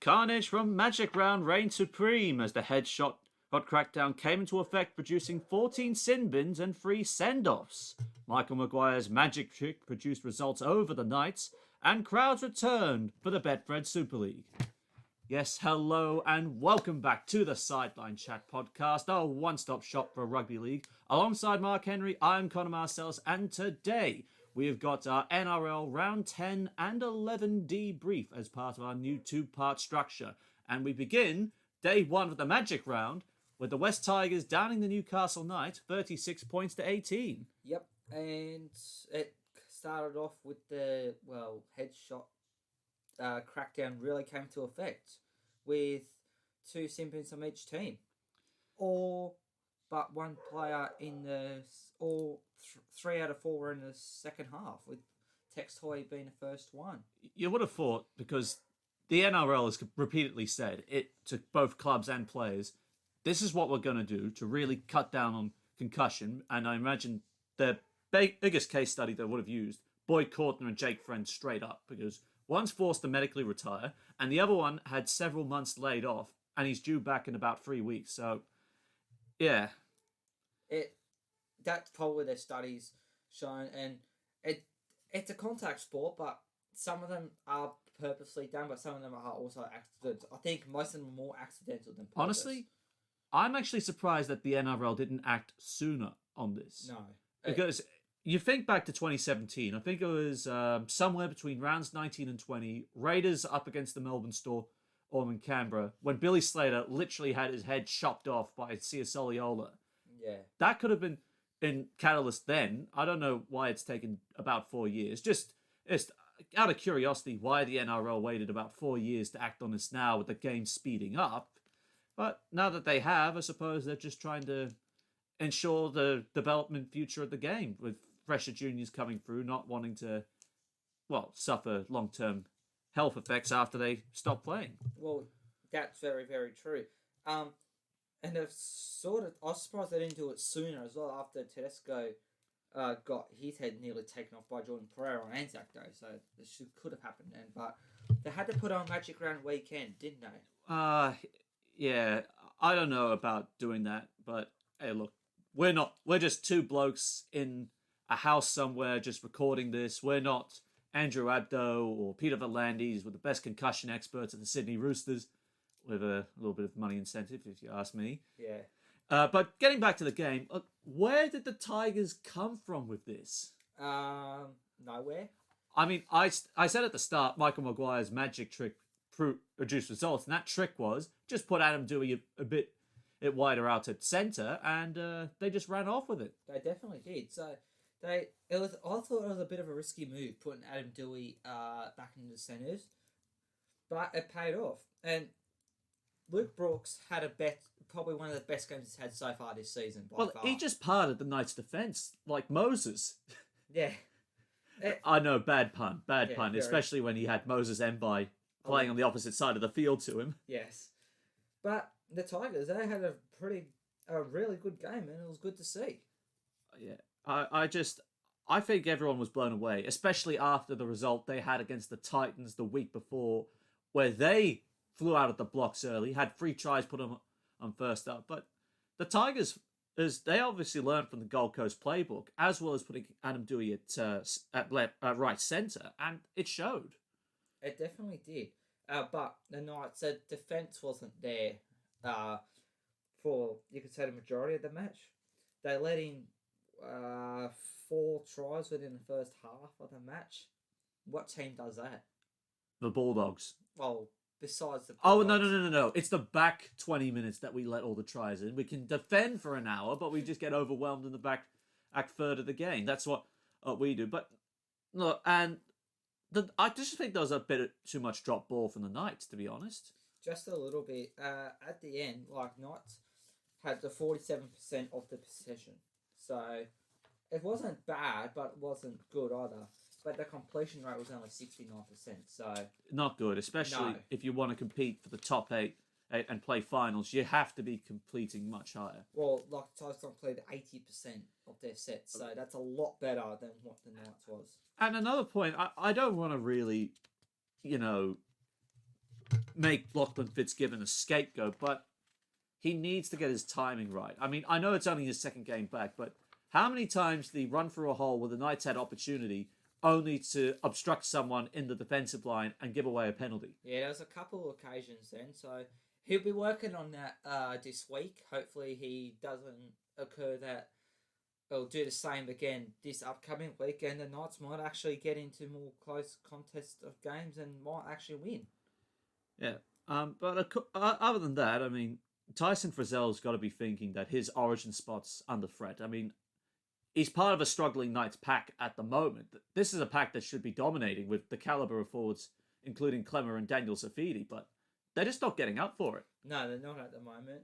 Carnage from Magic Round reigned supreme as the headshot crackdown came into effect, producing 14 sin bins and 3 send-offs. Michael Maguire's magic trick produced results over the Knights, and crowds returned for the Betfred Super League. Yes, hello, and welcome back to the Sideline Chat podcast, our one-stop shop for rugby league. Alongside Mark Henry, I'm Connor Marcells, and today we have got our NRL Round 10 and 11 debrief as part of our new two-part structure. And we begin day one of the Magic Round with the West Tigers downing the Newcastle Knights 36 points to 18. Yep, and it started off with the, headshot crackdown really came to effect with 2 simpins on each team. All but one player in the... Three out of 4 were in the second half, with Tex Hoy being the first one. You would have thought, because the NRL has repeatedly said it to both clubs and players, this is what we're going to do to really cut down on concussion. And I imagine the biggest case study they would have used, Boyd Courtner and Jake Friend straight up, because one's forced to medically retire, and the other one had several months laid off, and he's due back in about 3 weeks. So, yeah. That's probably their studies shown, and it's a contact sport, but some of them are purposely done, but some of them are also accidents. I think most of them are more accidental than purpose. Honestly, I'm actually surprised that the NRL didn't act sooner on this. No. Because you think back to 2017, I think it was somewhere between rounds 19 and 20, Raiders up against the Melbourne Storm in Canberra, when Billy Slater literally had his head chopped off by Sia Soliola. Yeah. That could have been in Catalyst then. I don't know why it's taken about 4 years. Just out of curiosity, why the NRL waited about 4 years to act on this now with the game speeding up. But now that they have, I suppose they're just trying to ensure the development future of the game, with fresher juniors coming through, not wanting to, suffer long-term health effects after they stop playing. Well, that's very, very true. And they've I was surprised they didn't do it sooner as well, after Tedesco got his head nearly taken off by Jordan Pereira on Anzac Day. So this could have happened then. But they had to put on Magic Round weekend, didn't they? Yeah. I don't know about doing that. But, hey, look, we're just two blokes in a house somewhere just recording this. We're not Andrew Abdo or Peter Volandis, with the best concussion experts at the Sydney Roosters, with a little bit of money incentive, if you ask me. Yeah. But getting back to the game, where did the Tigers come from with this? Nowhere. I mean, I said at the start, Michael Maguire's magic trick produced results, and that trick was just put Adam Dewey a bit wider out at centre, and they just ran off with it. They definitely did. So I thought it was a bit of a risky move, putting Adam Dewey back into the centres, but it paid off. And Luke Brooks had probably one of the best games he's had so far this season. By far. He just parted the Knights' defence like Moses. Yeah. I know, bad pun, very. especially when he had Moses Mbai playing on the opposite side of the field to him. Yes. But the Tigers, they had a really good game, and it was good to see. Yeah. I think everyone was blown away, especially after the result they had against the Titans the week before, where they flew out of the blocks early, had 3 tries put on first up. But the Tigers, they obviously learned from the Gold Coast playbook, as well as putting Adam Dewey at right centre, and it showed. It definitely did. But the Knights, the defence wasn't there for, you could say, the majority of the match. They let in 4 tries within the first half of the match. What team does that? The Bulldogs. Well, besides the Bulldogs. Oh, no. It's the back 20 minutes that we let all the tries in. We can defend for an hour, but we just get overwhelmed in the back third of the game. That's what we do. But, look, and I just think there was a bit too much drop ball from the Knights, to be honest. Just a little bit. At the end, Knights had the 47% of the possession. So it wasn't bad, but it wasn't good either. But the completion rate was only 69%. So not good, especially if you want to compete for the top 8 and play finals. You have to be completing much higher. Well, Tigers completed 80% of their sets, so that's a lot better than what the Knights was. And another point, I don't want to really, make Lachlan Fitzgibbon a scapegoat, but he needs to get his timing right. I mean, I know it's only his second game back, but how many times did he run through a hole where the Knights had opportunity only to obstruct someone in the defensive line and give away a penalty? Yeah, there was a couple of occasions then, so he'll be working on that this week. Hopefully he doesn't occur that he'll do the same again this upcoming week, and the Knights might actually get into more close contest of games and might actually win. Yeah. But other than that, I mean, Tyson Frizzell's got to be thinking that his origin spot's under threat. I mean, he's part of a struggling Knights pack at the moment. This is a pack that should be dominating with the caliber of forwards, including Clemmer and Daniel Safidi, but they're just not getting up for it. No, they're not at the moment.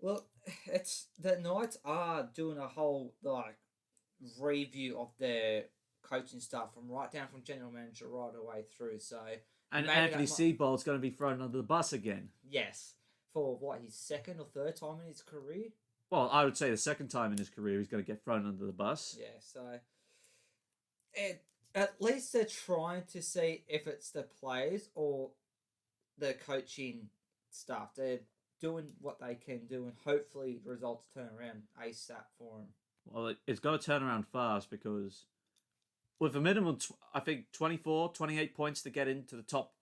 Well, it's the Knights are doing a whole review of their coaching staff right down from general manager right away through. So and Anthony Seibold's going to be thrown under the bus again. Yes, for his second or third time in his career. Well, I would say the second time in his career he's going to get thrown under the bus. Yeah, so at least they're trying to see if it's the players or the coaching staff. They're doing what they can do, and hopefully results turn around ASAP for them. Well, it's got to turn around fast because with a minimum, I think 24, 28 points to get into the top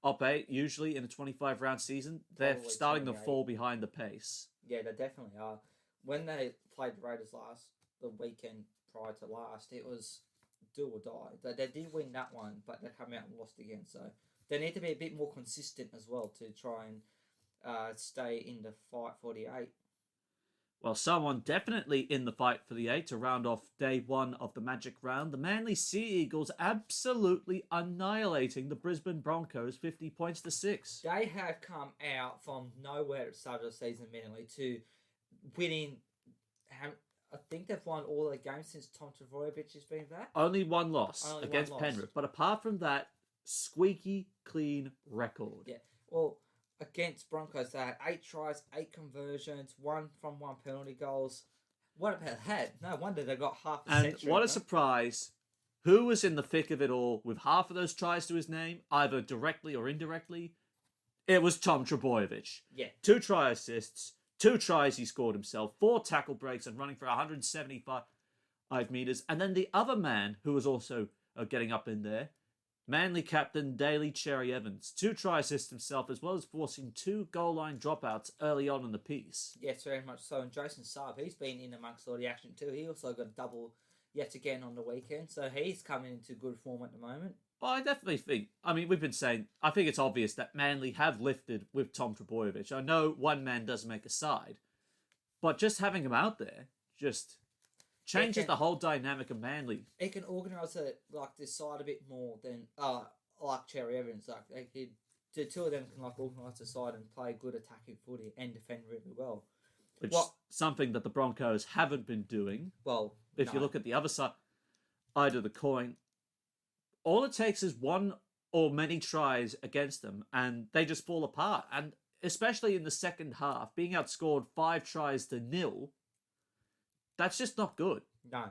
8, usually in a 25-round season, they're Probably starting 28. to fall behind the pace. Yeah, they definitely are. When they played the Raiders the weekend prior to last, it was do or die. They did win that one, but they come out and lost again. So they need to be a bit more consistent as well to try and stay in the fight for the 8. Well, someone definitely in the fight for the 8 to round off day 1 of the Magic Round. The Manly Sea Eagles absolutely annihilating the Brisbane Broncos 50 points to 6. They have come out from nowhere at the start of the season, Manly, to winning. I think they've won all their games since Tom Trbojevic has been back. Only one loss against Penrith. But apart from that, squeaky clean record. Yeah, well, against Broncos, they had 8 tries, 8 conversions, 1 from 1 penalty goals. What about that? No wonder they got half a century. And what a surprise. Who was in the thick of it all with half of those tries to his name, either directly or indirectly? It was Tom Trbojevic. Yeah. 2 try assists, 2 tries he scored himself, 4 tackle breaks and running for 175 metres. And then the other man who was also getting up in there, Manly captain Daly Cherry Evans, 2 try assists himself, as well as forcing 2 goal line dropouts early on in the piece. Yes, very much so. And Jason Saab, he's been in amongst all the action too. He also got a double yet again on the weekend, so he's coming into good form at the moment. Well, I definitely think, I mean, we've been saying, I think it's obvious that Manly have lifted with Tom Trbojevic. I know one man doesn't make a side, but just having him out there just changes the whole dynamic of Manly. He can organise this side a bit more than like Cherry Evans. The two of them can organise the side and play good attacking footy and defend really well. Which something that the Broncos haven't been doing. Well, if you look at the other side of the coin, all it takes is one or many tries against them and they just fall apart. And especially in the second half, being outscored 5 tries to 0, that's just not good. No,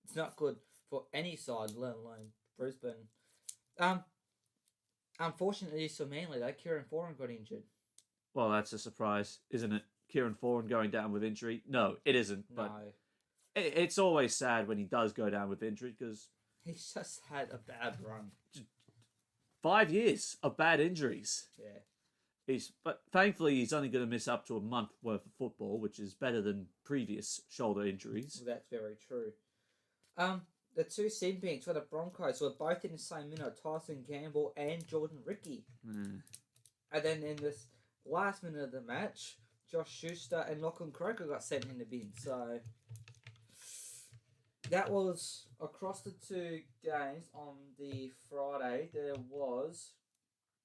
it's not good for any side, let alone Brisbane. Unfortunately for Manly, though, Kieran Foran got injured. Well, that's a surprise, isn't it? Kieran Foran going down with injury? No, it isn't. But no. It's always sad when he does go down with injury because he's just had a bad run. 5 years of bad injuries. Yeah. But thankfully, he's only going to miss up to a month worth of football, which is better than previous shoulder injuries. Well, that's very true. The 2 sin bins for the Broncos were both in the same minute, Tyson Gamble and Jordan Ricky. And then in this last minute of the match, Josh Schuster and Lachlan Croker got sent in the bin. So that was across the 2 games on the Friday. There was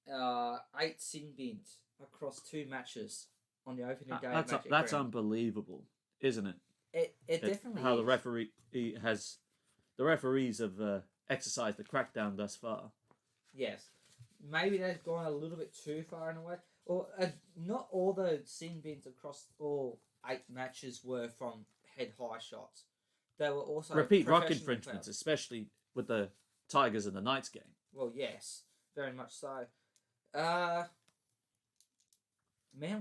8 sin bins across 2 matches on the opening day. That's unbelievable, isn't it? It definitely how is. The referees have exercised the crackdown thus far. Yes, maybe they've gone a little bit too far in a way. Or not all the sin bins across all 8 matches were from head high shots. They were also repeat rock infringements, especially with the Tigers and the Knights game. Well, yes, very much so. Man,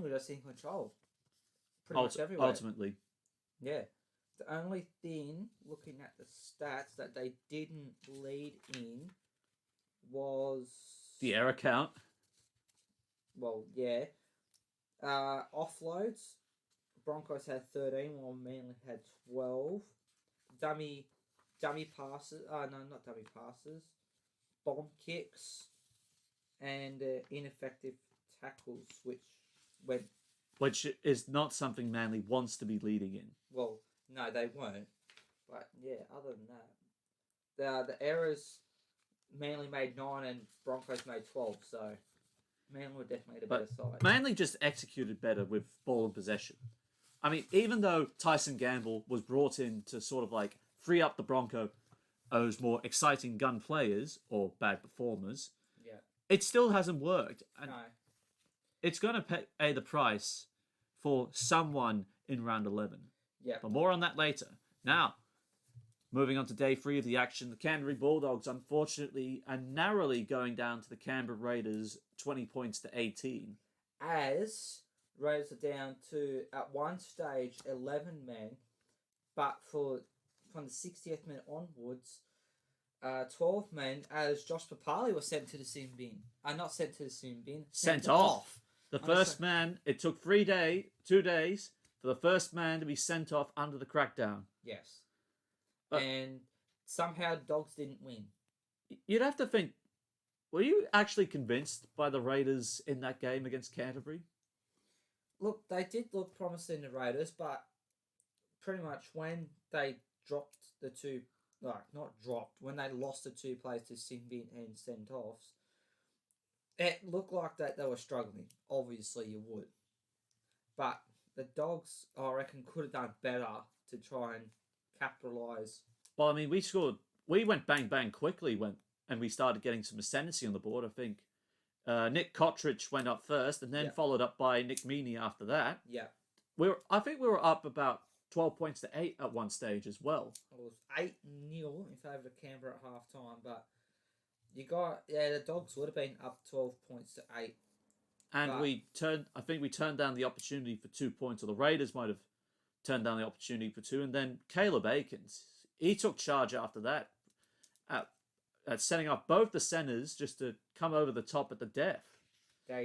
we're just in control. Pretty much everywhere. Ultimately. Yeah. The only thing, looking at the stats, that they didn't lead in was... The error count. Well, yeah. Offloads. Broncos had 13, while Manly had 12. Dummy passes. No, not dummy passes. Bomb kicks. And ineffective tackles, which is not something Manly wants to be leading in. Well, no, they won't. But yeah, other than that, the errors, Manly made 9 and Broncos made 12. So Manly were definitely the better side. Manly just executed better with ball and possession. I mean, even though Tyson Gamble was brought in to sort of like free up the Broncos' more exciting gun players or bad performers, yeah, it still hasn't worked. And no. It's going to pay the price for someone in round 11. Yeah. But more on that later. Now, moving on to day 3 of the action, the Canterbury Bulldogs, unfortunately, are narrowly going down to the Canberra Raiders 20 points to 18. As Raiders are down to, at one stage, 11 men, but from the 60th minute onwards, 12 men, as Josh Papali was sent to the sin bin. Not sent to the sin bin. Sent off. The first man, it took 2 days for the first man to be sent off under the crackdown. Yes. And somehow Dogs didn't win. You'd have to think, were you actually convinced by the Raiders in that game against Canterbury? Look, they did look promising, the Raiders, but pretty much when they dropped the two, when they lost the 2 players to sin bin and sent-offs, it looked like that they were struggling. Obviously, you would. But the Dogs, I reckon, could have done better to try and capitalise. Well, I mean, we went bang quickly and we started getting some ascendancy on the board. I think Nick Cottridge went up first and then followed up by Nick Meaney after that. Yeah. I think we were up about 12 points to 8 at one stage as well. It was 8-0 in favour of Canberra at half time, but the Dogs would have been up 12 points to 8. And I think we turned down the opportunity for 2 points, or the Raiders might have turned down the opportunity for 2, and then Caleb Aikens, he took charge after that at setting up both the centres just to come over the top at the death,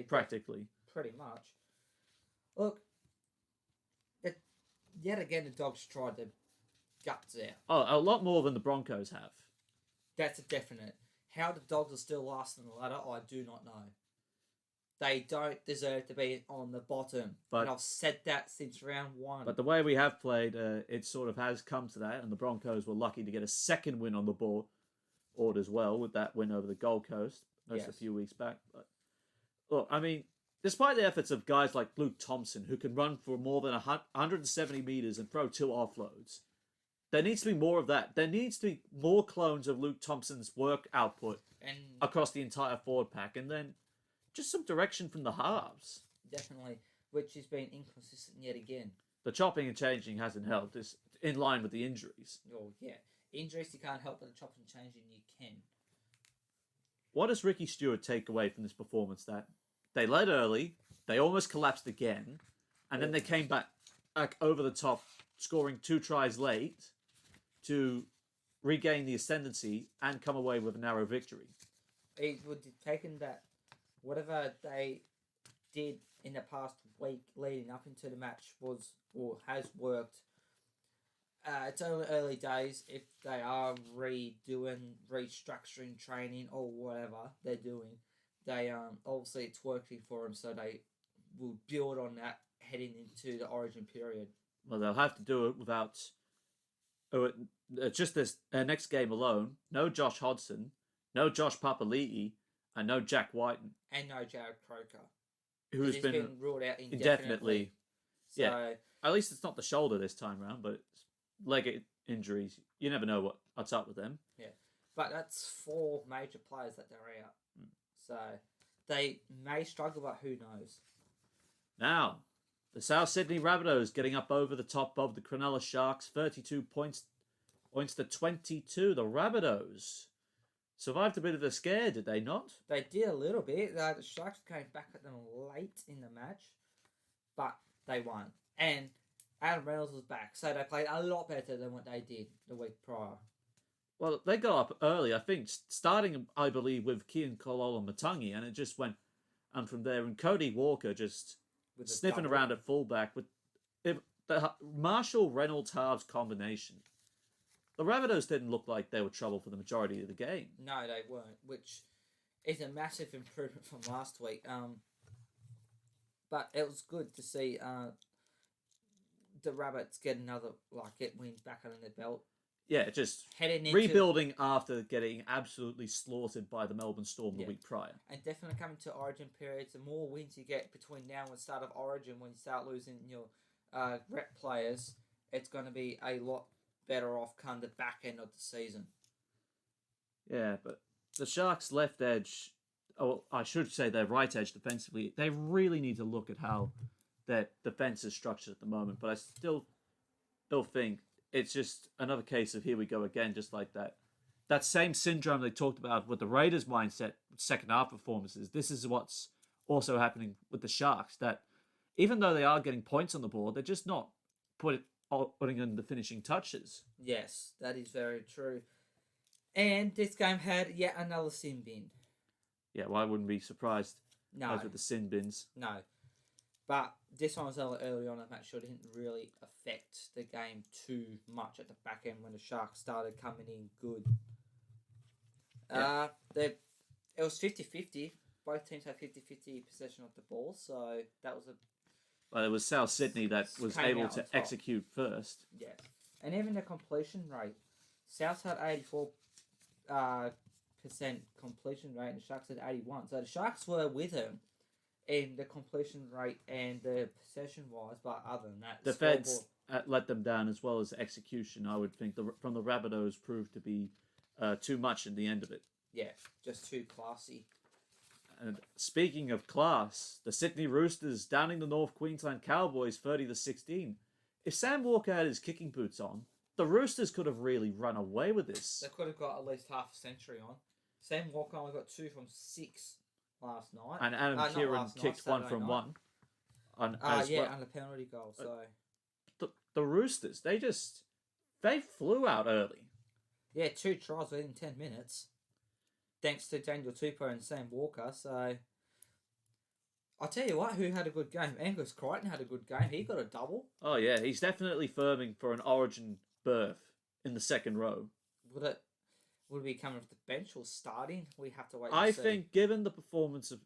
practically. Pretty much. Look, yet again the Dogs tried their guts out. Oh, a lot more than the Broncos have. That's a definite. How the Dogs are still last on the ladder, I do not know. They don't deserve to be on the bottom. And I've said that since round 1. But the way we have played, it sort of has come to that, and the Broncos were lucky to get a second win on the board as well with that win over the Gold Coast a few weeks back. But look, I mean, despite the efforts of guys like Luke Thompson, who can run for more than 170 metres and throw 2 offloads, there needs to be more of that. There needs to be more clones of Luke Thompson's work output across the entire forward pack, and then just some direction from the halves. Definitely, which has been inconsistent yet again. The chopping and changing hasn't helped. It's in line with the injuries. Oh, yeah. Injuries you can't help, but the chopping and changing you can. What does Ricky Stewart take away from this performance? That they led early, they almost collapsed again, and then they came back over the top, scoring 2 tries late to regain the ascendancy and come away with a narrow victory. It would have taken that, whatever they did in the past week leading up into the match has worked. It's only early days. If they are restructuring training or whatever they're doing, they obviously it's working for them, so they will build on that heading into the Origin period. Well, they'll have to do it without just this next game alone. No Josh Hodgson, no Josh Papali'i, and no Jack Whiten. And no Jared Croker. Who's been ruled out indefinitely. So, yeah. At least it's not the shoulder this time round, but it's leg injuries. You never know what's up with them. Yeah. But that's 4 major players that they're out. So they may struggle, but who knows? Now, the South Sydney Rabbitohs getting up over the top of the Cronulla Sharks, 32 points to 22. The Rabbitohs survived a bit of a scare, did they not? They did a little bit. The Sharks came back at them late in the match, but they won. And Adam Reynolds was back, so they played a lot better than what they did the week prior. Well, they got up early, I think, starting, I believe, with Kian Kololo-Matangi, and it just went and from there. And Cody Walker just With a sniffing double. around at fullback with the Marshall-Reynolds halves combination. The Rabbitohs didn't look like they were trouble for the majority of the game. No, they weren't, which is a massive improvement from last week. But it was good to see the Rabbits get wins back under their belt. Yeah, just Heading into, rebuilding after getting absolutely slaughtered by the Melbourne Storm the week prior. And definitely coming to Origin periods, the more wins you get between now and the start of Origin, when you start losing your rep players, it's going to be a lot better off come the back end of the season. Yeah, but the Sharks' left edge, or I should say their right edge defensively, they really need to look at how their defense is structured at the moment. But I still think it's just another case of here we go again, just like that. That same syndrome they talked about with the Raiders' mindset, second half performances. This is what's also happening with the Sharks. That even though they are getting points on the board, they're just not putting in the finishing touches. Yes, that is very true. And this game had yet another sin bin. Yeah, well, I wouldn't be surprised. No. As with the sin bins. No. But this one was early on in the match, so it didn't really affect the game too much at the back end when the Sharks started coming in good. Yeah. It was 50-50. Both teams had 50-50 possession of the ball, so that was Well, it was South Sydney that was came able out on to top. execute first. Yeah. And even the completion rate. South had 84% completion rate and the Sharks had 81. So the Sharks were with them in the completion rate and the possession wise, but other than that, Defense let them down as well as execution. I would think from the Rabbitohs proved to be too much in the end of it. Yeah, just too classy. And speaking of class, the Sydney Roosters downing the North Queensland Cowboys 30-16. If Sam Walker had his kicking boots on, the Roosters could have really run away with this. They could have got at least half a century on. Sam Walker only got 2 from 6 last night. And Adam Kieran kicked 1 from 1. And a penalty goal. So the Roosters, they flew out early. Yeah, 2 tries within 10 minutes. Thanks to Daniel Tupou and Sam Walker. So I'll tell you what, who had a good game? Angus Crichton had a good game. He got a double. Oh yeah, he's definitely firming for an Origin berth in the second row. Would it be coming off the bench or starting? We have to wait. I see. think, given the performance of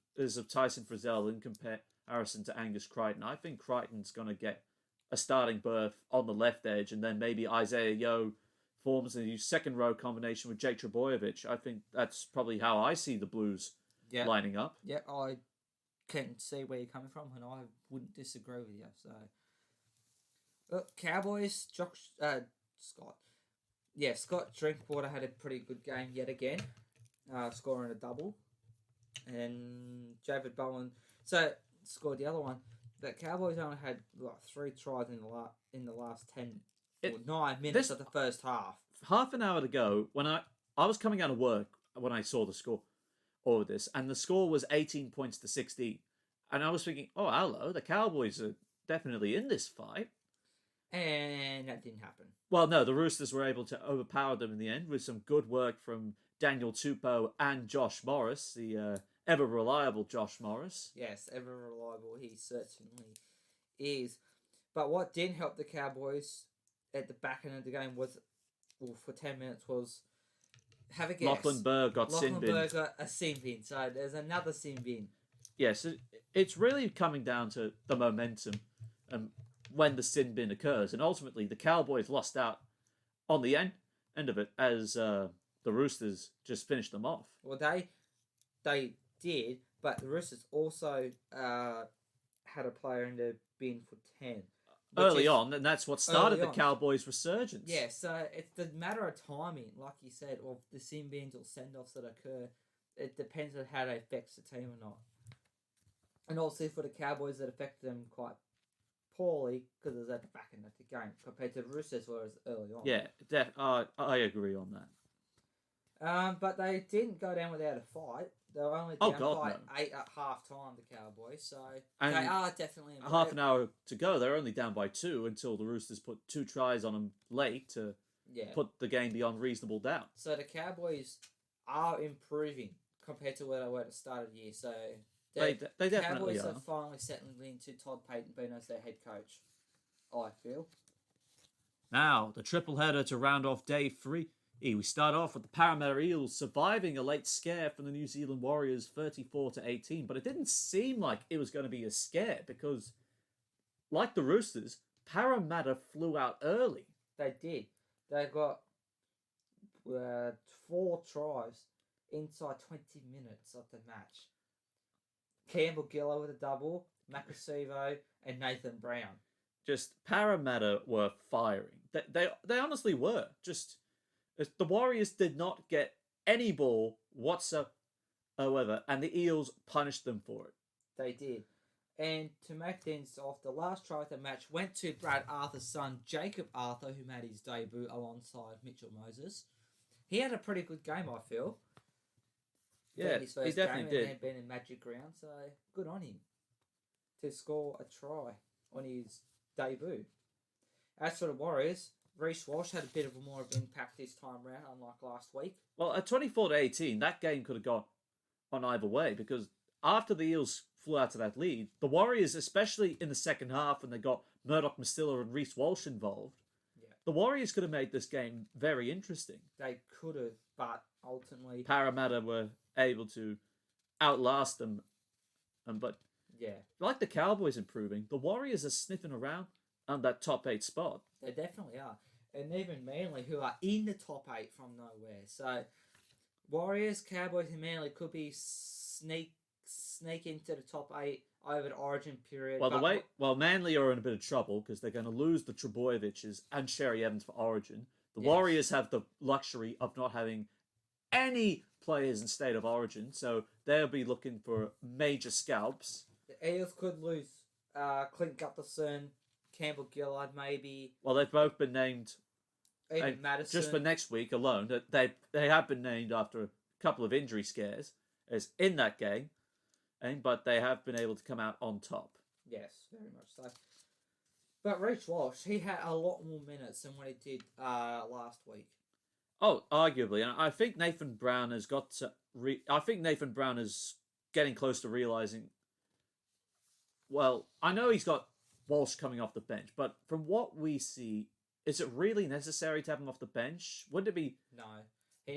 Tyson Frizzell in comparison to Angus Crichton, I think Crichton's going to get a starting berth on the left edge, and then maybe Isaiah Yeo forms a second row combination with Jake Trbojevic. I think that's probably how I see the Blues lining up. Yeah, I can see where you're coming from, and I wouldn't disagree with you. So, look, Cowboys, Scott Drinkwater had a pretty good game yet again, scoring a double, and David Bowen scored the other one. The Cowboys only had 3 tries in the last 9 minutes of the first half. Half an hour to go, when I was coming out of work when I saw the score over this, and the score was 18 points to 16. And I was thinking, oh, hello, the Cowboys are definitely in this fight. And that didn't happen. Well, no, the Roosters were able to overpower them in the end with some good work from Daniel Tupou and Josh Morris, the ever-reliable Josh Morris. Yes, ever-reliable, he certainly is. But what didn't help the Cowboys at the back end of the game for 10 minutes was, have a guess. Lachlan Burr got sin bin. Lachlan Burr got a sin bin, so there's another sin bin. Yes, it's really coming down to the momentum and when the sin bin occurs. And ultimately, the Cowboys lost out on the end of it as the Roosters just finished them off. Well, they did, but the Roosters also had a player in the bin for 10. Early on, and that's what started the Cowboys' resurgence. Yeah, so it's the matter of timing, like you said, of the sin bins or send-offs that occur. It depends on how they affect the team or not. And also for the Cowboys, it affected them quite poorly because it was at the back end of the game compared to the Roosters, where it was early on. Yeah, I agree on that. But they didn't go down without a fight. They were only Oh, down God, by no. 8 at half time, the Cowboys. So And they are definitely in half an hour to go. They're only down by 2 until the Roosters put 2 tries on them late to Yeah. put the game beyond reasonable doubt. So the Cowboys are improving compared to where they were at the start of the year. So They definitely Cowboys are. are finally settling into Todd Payton being as their head coach, I feel. Now, the triple header to round off day 3. We start off with the Parramatta Eels surviving a late scare from the New Zealand Warriors 34-18, but it didn't seem like it was going to be a scare because, like the Roosters, Parramatta flew out early. They did. They got 4 tries inside 20 minutes of the match. Campbell Gillo with a double, Makasivo, and Nathan Brown. Just Parramatta were firing. They honestly were. Just the Warriors did not get any ball whatsoever, and the Eels punished them for it. They did. And to make things off, the last try of the match went to Brad Arthur's son, Jacob Arthur, who made his debut alongside Mitchell Moses. He had a pretty good game, I feel. Yeah, his first he definitely game did. And then been in Magic Round, so good on him to score a try on his debut. As for the Warriors, Reece Walsh had a bit of a more of an impact this time round, unlike last week. Well, at 24-18, that game could have gone on either way because after the Eels flew out to that lead, the Warriors, especially in the second half when they got Murdoch Mastilla and Reece Walsh involved, the Warriors could have made this game very interesting. They could have, but ultimately Parramatta were able to outlast them. But like the Cowboys improving, the Warriors are sniffing around on that top 8 spot. They definitely are. And even Manly, who are in the top 8 from nowhere. So Warriors, Cowboys and Manly could be sneak into the top 8 over the Origin period. Well, Manly are in a bit of trouble because they're going to lose the Trebojeviches and Sherry Evans for Origin. The Warriors have the luxury of not having any players in state of origin, so they'll be looking for major scalps. The Eels could lose Clint Gutherson, Campbell Gillard, maybe. Well, they've both been named. Even Madison. Just for next week alone, they have been named after a couple of injury scares as in that game, but they have been able to come out on top. Yes, very much so. But Reece Walsh, he had a lot more minutes than what he did last week. Oh, arguably, and I think Nathan Brown has got to. I think Nathan Brown is getting close to realizing. Well, I know he's got Walsh coming off the bench, but from what we see, is it really necessary to have him off the bench? Wouldn't it be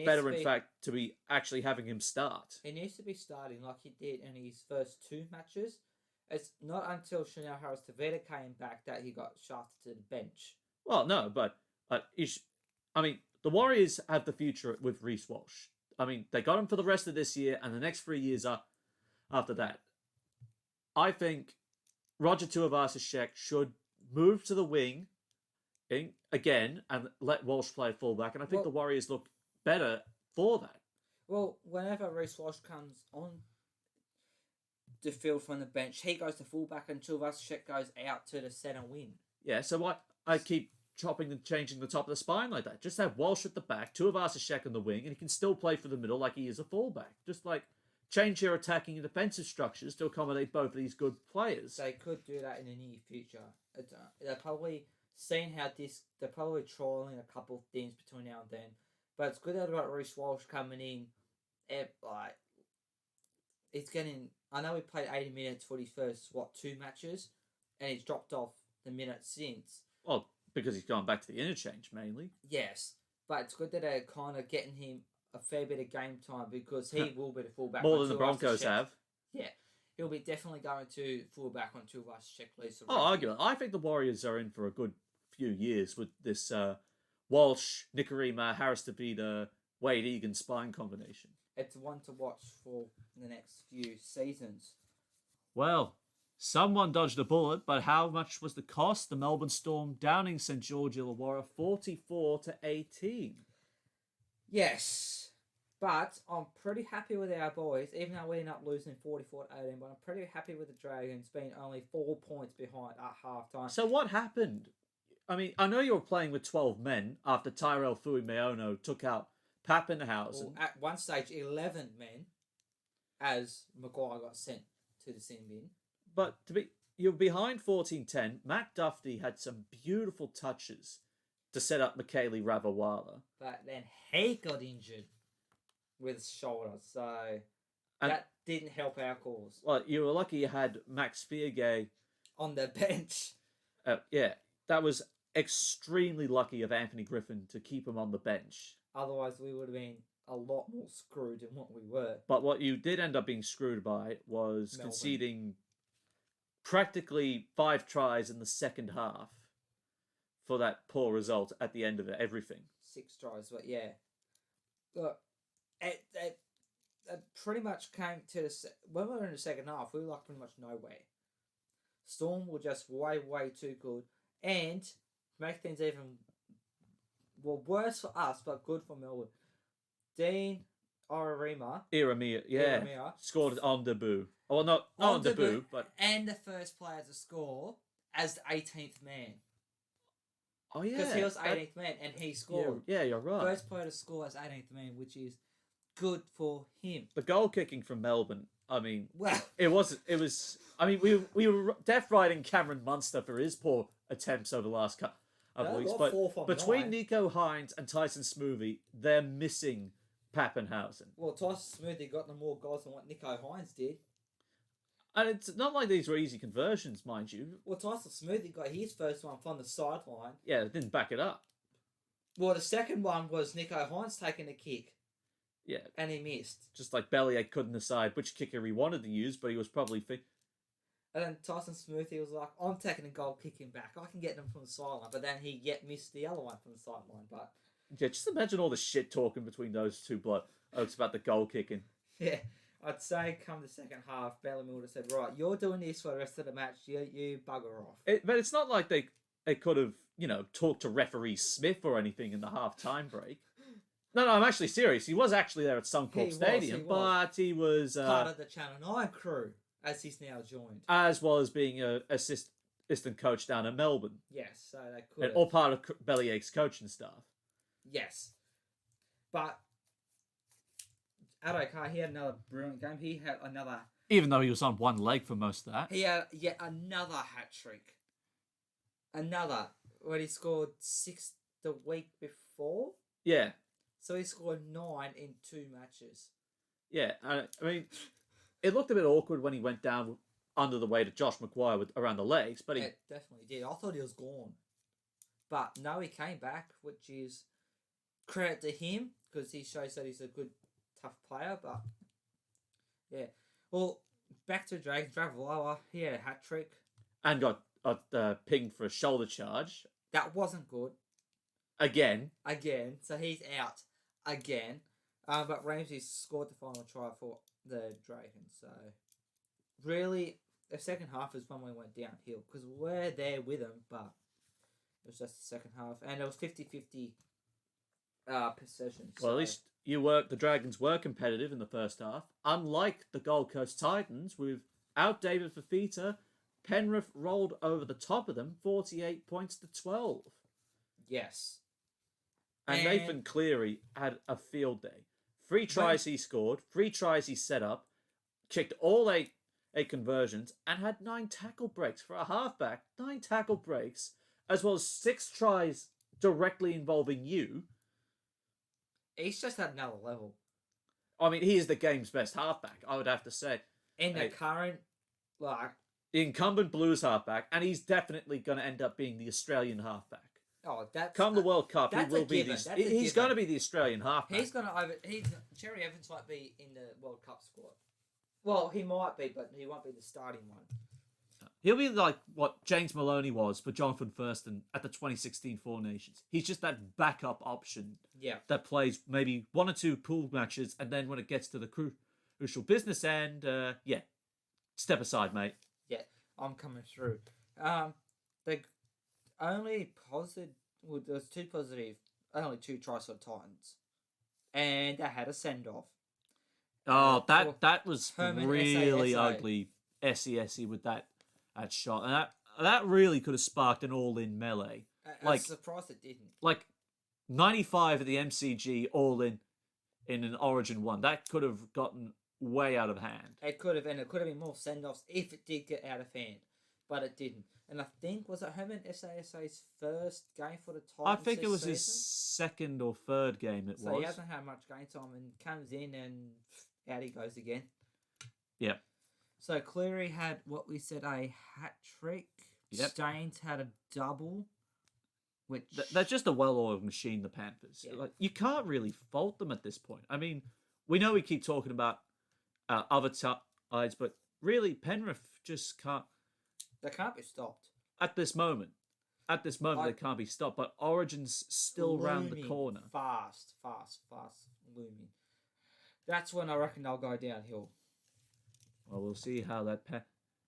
better, in fact, to be actually having him start? He needs to be starting like he did in his first 2 matches. It's not until Chanel Harris-Tavita came back that he got shafted to the bench. Well, no, but the Warriors have the future with Reece Walsh. I mean, they got him for the rest of this year and the next 3 years after that. I think Roger Tuivasa-Sheck should move to the wing again and let Walsh play fullback, and I think the Warriors look better for that. Well, whenever Reece Walsh comes on the field from the bench, he goes to fullback and Tuivasa-Sheck goes out to the centre wing. Yeah, so I keep chopping and changing the top of the spine like that. Just have Walsh at the back, Tuivasa-Sheck in the wing, and he can still play for the middle like he is a fullback. Just like change your attacking and defensive structures to accommodate both of these good players. They could do that in the near future. They're probably seeing how they're probably trialing a couple of things between now and then. But it's good that they've got Reece Walsh coming in. It's getting. I know he played 80 minutes for his first 2 matches, and he's dropped off the minutes since. Well, because he's gone back to the interchange mainly. Yes, but it's good that they're kind of getting him a fair bit of game time because he will be the fullback. More than the Broncos have. Yeah, he'll be definitely going to fullback on Tuivasa-Sheck leads. Arguably, I think the Warriors are in for a good few years with this Walsh, Nikorima, Harris-Tavita, Wade Egan spine combination. It's one to watch for the next few seasons. Well, someone dodged a bullet, but how much was the cost? The Melbourne Storm downing St George Illawarra 44-18. Yes, but I'm pretty happy with our boys, even though we ended up losing 44-18. But I'm pretty happy with the Dragons being only 4 points behind at halftime. So what happened? I mean, I know you were playing with 12 men after Tyrell Fuimaono took out Pappenhausen. Well, at one stage, 11 men, as Maguire got sent to the sin bin. But you're behind 14-10. Matt Duffy had some beautiful touches to set up Michaeli Ravawala. But then he got injured with his shoulder, so that didn't help our cause. Well, you were lucky you had Max Fiergay on the bench. Yeah, that was extremely lucky of Anthony Griffin to keep him on the bench. Otherwise, we would have been a lot more screwed than what we were. But what you did end up being screwed by was Melbourne. Conceding practically 5 tries in the second half for that poor result at the end of everything. 6 tries, but yeah. Look, it pretty much came to when we were in the second half, we were like pretty much nowhere. Storm were just way too good, and to make things even worse for us, but good for Melbourne. Dean Iramia, scored on debut. Well, not on debut, but and the first player to score as the 18th man. Oh yeah, because he was 18th man and he scored. Yeah, you're right. First player to score as 18th man, which is good for him. The goal kicking from Melbourne. I mean, well, it was. I mean, we were death riding Cameron Munster for his poor attempts over the last couple of weeks, but between Nico Hines and Tyson Smoothy, they're missing Pappenhausen. Well, Tyson Smoothy got them more goals than what Nico Hines did. And it's not like these were easy conversions, mind you. Well, Tyson Smoothy got his first one from the sideline. Yeah, it didn't back it up. Well, the second one was Nico Hines taking a kick. Yeah. And he missed. Just like Bellyache couldn't decide which kicker he wanted to use, but he was probably... And then Tyson Smoothy was like, I'm taking a goal kicking back. I can get them from the sideline. But then he missed the other one from the sideline. But yeah, just imagine all the shit talking between those two blokes about the goal kicking. Yeah. I'd say come the second half, Bellamy would have said, right, you're doing this for the rest of the match. You bugger off. But it's not like they could have, talked to referee Smith or anything in the half-time break. No, I'm actually serious. He was actually there at Suncorp Stadium, but he was... part of the Channel 9 crew, as he's now joined. As well as being an assistant coach down in Melbourne. Yes, so they could all part of Bellyache's coaching staff. Yes. But... Addo Carr, he had another brilliant game. He had another... Even though he was on one leg for most of that. He had yet another hat-trick. Another. When he scored 6 the week before? Yeah. So he scored 9 in 2 matches. Yeah, I mean, it looked a bit awkward when he went down under the weight of Josh McGuire around the legs, but It definitely did. I thought he was gone. But no, he came back, which is credit to him, because he shows that he's a good... tough player, but yeah. Well, back to Dragons. Ravaloa, he had a hat trick and got pinged for a shoulder charge. That wasn't good. Again, so he's out again. But Ramsey scored the final try for the Dragons. So really, the second half is when we went downhill because we're there with them, but it was just the second half, and it was 50-50 possession. Well, at least. The Dragons were competitive in the first half. Unlike the Gold Coast Titans, without David Fafita, Penrith rolled over the top of them, 48 points to 12. Yes. And Nathan Cleary had a field day. 3 tries he scored, 3 tries he set up, kicked all 8 conversions, and had 9 tackle breaks for a halfback. 9 tackle breaks, as well as 6 tries directly involving you. He's just at another level. I mean, he is the game's best halfback, I would have to say. In the current, the incumbent Blues halfback, and he's definitely going to end up being the Australian halfback. Oh, that's... Come the World Cup, he will be he's going to be the Australian halfback. He's going to Cherry Evans might be in the World Cup squad. Well, he might be, but he won't be the starting one. He'll be like what James Maloney was for Jonathan Thurston at the 2016 Four Nations. He's just that backup option that plays maybe 1 or 2 pool matches, and then when it gets to the crucial business end, step aside, mate. Yeah, I'm coming through. The only positive, there's 2 positive, only 2 tries for the Titans, and they had a send-off. Oh, that was Herman really ugly. SESE with that shot, and that really could have sparked an all-in melee. I'm surprised it didn't. Like 95 at the MCG all-in in an Origin one. That could have gotten way out of hand. It could have, and it could have been more send-offs if it did get out of hand, but it didn't. And I think, was it Herman SASA's first game for the Titans? I think it was season? his second or third game. So he hasn't had much game time and comes in and out he goes again. Yeah. So Cleary had what we said a hat trick. Yep. Staines had a double. Which They're just a well-oiled machine, the Panthers. Yeah. Like, you can't really fault them at this point. I mean, we know we keep talking about other sides, but really, Penrith just can't. they can't be stopped. At this moment, they can't be stopped. But Origin's still round the Looming corner. Fast looming. That's when I reckon they'll go downhill. Well, we'll see how that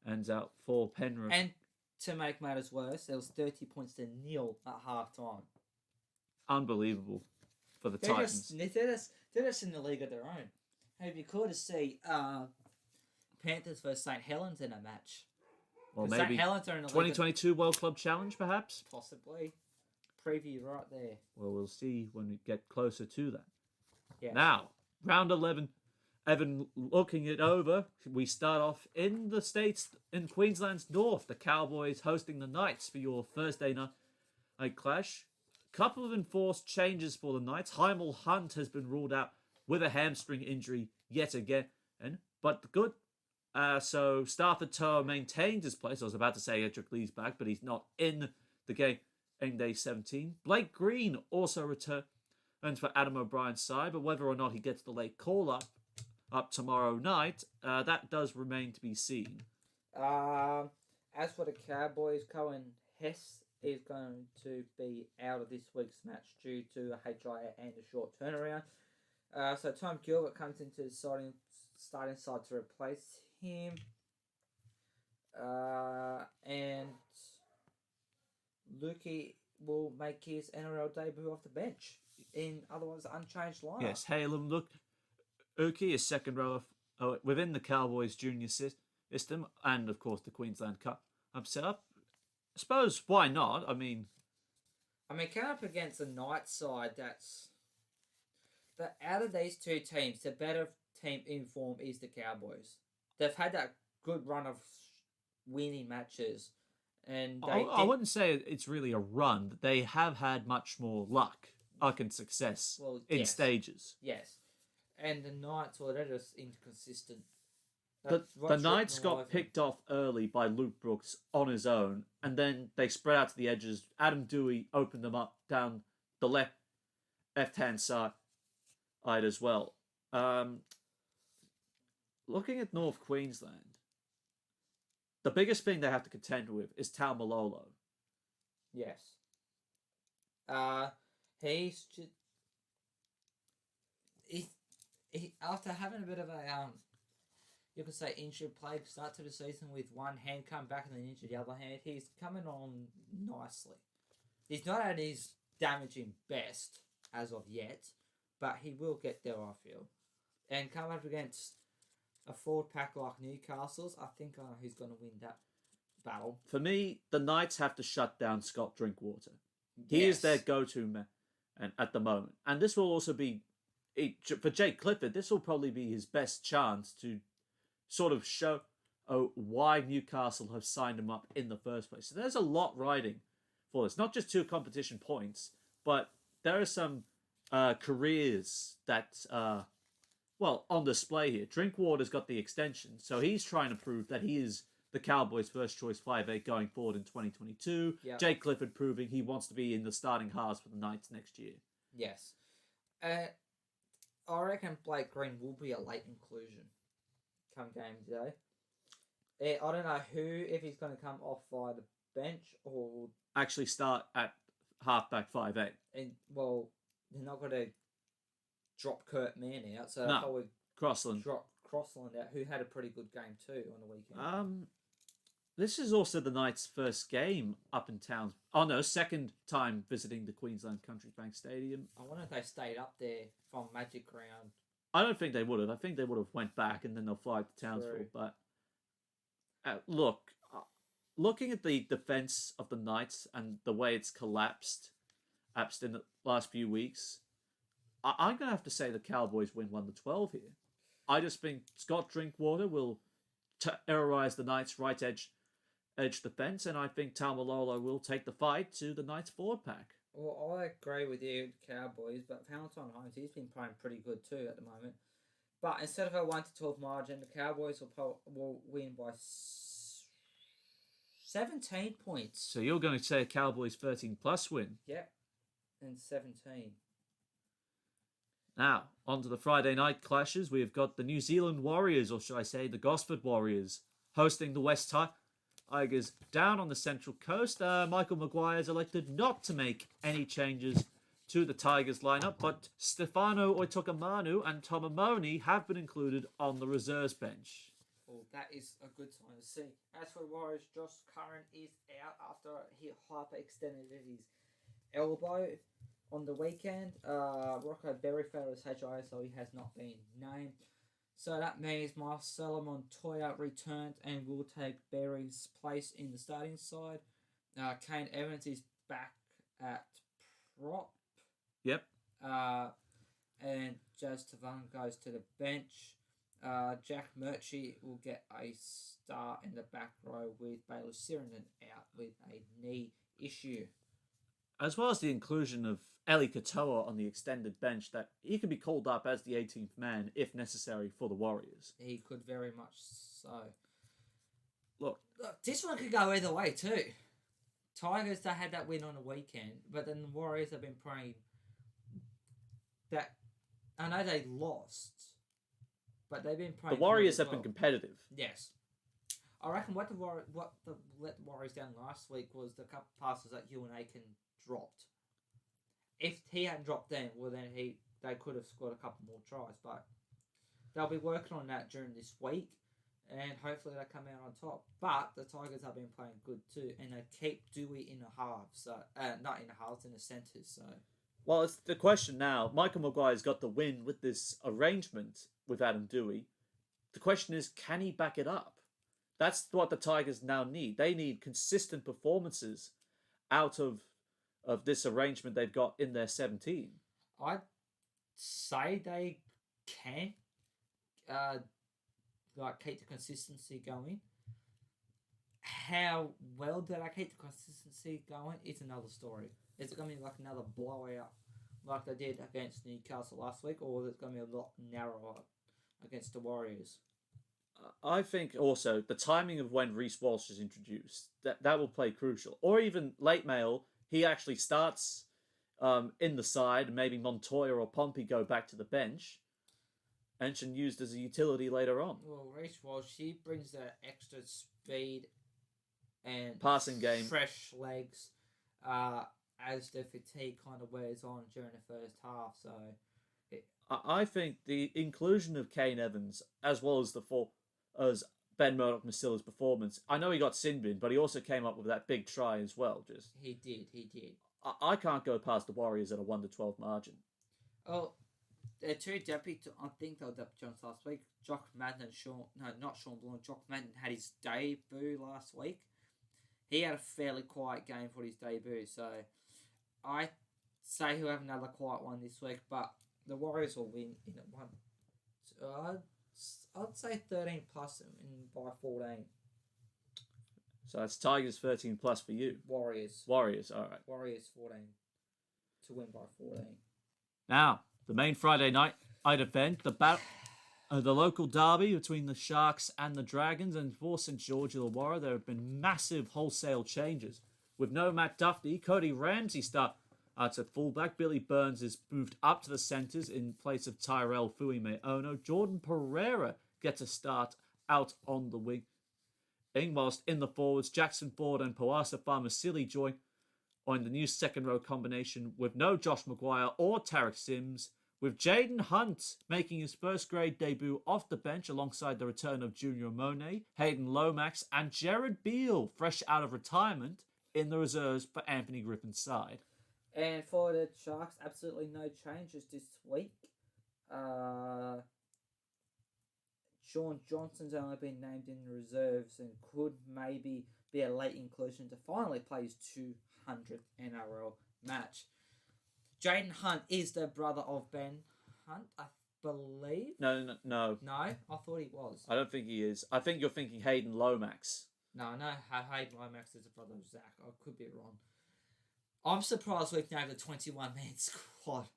ends out for Penrith. And to make matters worse, there was 30 points to nil at half time. Unbelievable for the Titans. They're just in the league of their own. It'd be cool to see Panthers versus St. Helens in a match. Well, 'Cause maybe St. Helens are in the 2022 World Club Challenge, perhaps? possibly. Preview right there. Well, we'll see when we get closer to that. Yeah. Now, round 11. Evan, looking it over, we start off in the States, in Queensland's north, the Cowboys hosting the Knights for your Thursday night clash. Couple of enforced changes for the Knights. Heimel Hunt has been ruled out with a hamstring injury yet again, but good. So Stafford Toa maintained his place. I was about to say Edric Lee's back, but he's not in the game day 17. Blake Green also returns for Adam O'Brien's side, but whether or not he gets the late call-up tomorrow night, that does remain to be seen. As for the Cowboys, Cohen Hess is going to be out of this week's match due to a HIA and a short turnaround. So Tom Gilbert comes into the starting side to replace him. And Lukey will make his NRL debut off the bench in otherwise unchanged lineup. Yes, Halem, look, Uki is second row within the Cowboys junior system, and of course the Queensland Cup setup. I suppose why not? I mean, coming up against the Knights side, that out of these two teams, the better team in form is the Cowboys. They've had that good run of winning matches, and I wouldn't say it's really a run. They have had much more luck and success in stages. Yes. And the Knights, well, they're just inconsistent. The Knights got picked off early by Luke Brooks on his own, and then they spread out to the edges. Adam Dewey opened them up down the left-hand side as well. Looking at North Queensland, the biggest thing they have to contend with is Tal Malolo. Yes. He's just... He, after having a bit of a you could say injured play start to the season with one hand come back and then injured the other hand, he's coming on nicely. He's not at his damaging best as of yet, but he will get there, I feel. And come up against a forward pack like Newcastle's, I think he's going to win that battle. For me, the Knights have to shut down Scott Drinkwater. He is their go-to man at the moment. And this will also be, for Jake Clifford, this will probably be his best chance to sort of show why Newcastle have signed him up in the first place. So there's a lot riding for this. Not just 2 competition points, but there are some careers that, on display here. Drinkwater's got the extension, so he's trying to prove that he is the Cowboys' first choice 5'8" going forward in 2022. Yep. Jake Clifford proving he wants to be in the starting halves for the Knights next year. Yes. I reckon Blake Green will be a late inclusion come game day. I don't know if he's going to come off by the bench or actually start at halfback 5'8". And they're not going to drop Kurt Mann out, so no. probably Crossland. Drop Crossland out, who had a pretty good game too on the weekend. This is also the Knights' first game up in town. Oh no, second time visiting the Queensland Country Bank Stadium. I wonder if they stayed up there from Magic Round. I don't think they would have. I think they would have went back and then they'll fly to Townsville. True. But looking at the defense of the Knights and the way it's collapsed in the last few weeks, I'm going to have to say the Cowboys win 1-12 here. I just think Scott Drinkwater will terrorize the Knights' right edge defense, and I think Taumalolo will take the fight to the Knights' forward pack. Well, I agree with you, Cowboys, but Valentine Holmes, he's been playing pretty good too at the moment. But instead of a 1-12 margin, the Cowboys will win by 17 points. So you're going to say a Cowboys 13+ win? Yep, and 17. Now, on to the Friday night clashes. We've got the New Zealand Warriors, or should I say the Gosford Warriors, hosting the West Tigers down on the Central Coast. Michael Maguire's elected not to make any changes to the Tigers lineup, but Stefano Oitokamanu and Tomamoni have been included on the reserves bench. Well, that is a good sign to see. As for the Warriors, Josh Curran is out after he hyperextended his elbow on the weekend. Rocco Berry failed his HIA, so he has not been named. So that means Marcelo Montoya returned and will take Berry's place in the starting side. Kane Evans is back at prop. Yep. And Jazz Tavan goes to the bench. Jack Murchie will get a start in the back row with Baylor Sirenden out with a knee issue. As well as the inclusion of Eli Katoa on the extended bench, that he could be called up as the 18th man if necessary for the Warriors. He could very much so. Look, this one could go either way too. Tigers, they had that win on the weekend, but then the Warriors have been playing that. I know they lost, but they've been playing. The Warriors have been competitive. Yes. I reckon what let the Warriors down last week was the couple passes that Ewan Aiken dropped. If he hadn't dropped them, well then they could have scored a couple more tries. But they'll be working on that during this week, and hopefully they come out on top. But the Tigers have been playing good too, and they keep Dewey in the halves. So not in the halves, in the centres. So. Well, it's the question now. Michael Maguire's got the win with this arrangement with Adam Dewey. The question is, can he back it up? That's what the Tigers now need. They need consistent performances out of this arrangement they've got in their 17. I'd say they can keep the consistency going. How well did I keep the consistency going is another story. Is it going to be like another blowout like they did against Newcastle last week, or is it going to be a lot narrower against the Warriors? I think also the timing of when Reece Walsh is introduced, that will play crucial. Or even late mail, he actually starts in the side, maybe Montoya or Pompey go back to the bench and used as a utility later on. Well, Reece Walsh, he brings that extra speed and passing game, fresh legs as the fatigue kind of wears on during the first half. So I think the inclusion of Kane Evans, as well as Ben Murdoch-Masilla's performance, I know he got sin bin, but he also came up with that big try as well. He did. I can't go past the Warriors at a 1-12 margin. Oh, the two deputies, I think they were deputies last week. Jock Madden and not Sean Blanc. Jock Madden had his debut last week. He had a fairly quiet game for his debut, so I say he'll have another quiet one this week, but the Warriors will win in at one. So I'd say 13 plus and by 14. So that's Tigers 13 plus for you. Warriors, all right. Warriors 14 to win by 14. Now, the main Friday night event, the local derby between the Sharks and the Dragons, and for St George Illawarra, there have been massive wholesale changes. With no Matt Duffy, Cody Ramsey starts at fullback. Billy Burns is moved up to the centres in place of Tyrell Fuimeono. Jordan Pereira gets a start out on the wing. Whilst in the forwards, Jackson Ford and Poasa Farmasili join on the new second row combination with no Josh Maguire or Tarek Sims, with Jaden Hunt making his first grade debut off the bench alongside the return of Junior Monet, Hayden Lomax and Jared Beale fresh out of retirement in the reserves for Anthony Griffin's side. And for the Sharks, absolutely no changes this week. Sean Johnson's only been named in the reserves and could maybe be a late inclusion to finally play his 200th NRL match. Jaden Hunt is the brother of Ben Hunt, I believe. No. No, I thought he was. I don't think he is. I think you're thinking Hayden Lomax. No, I know Hayden Lomax is the brother of Zach. I could be wrong. I'm surprised we've named a 21-man squad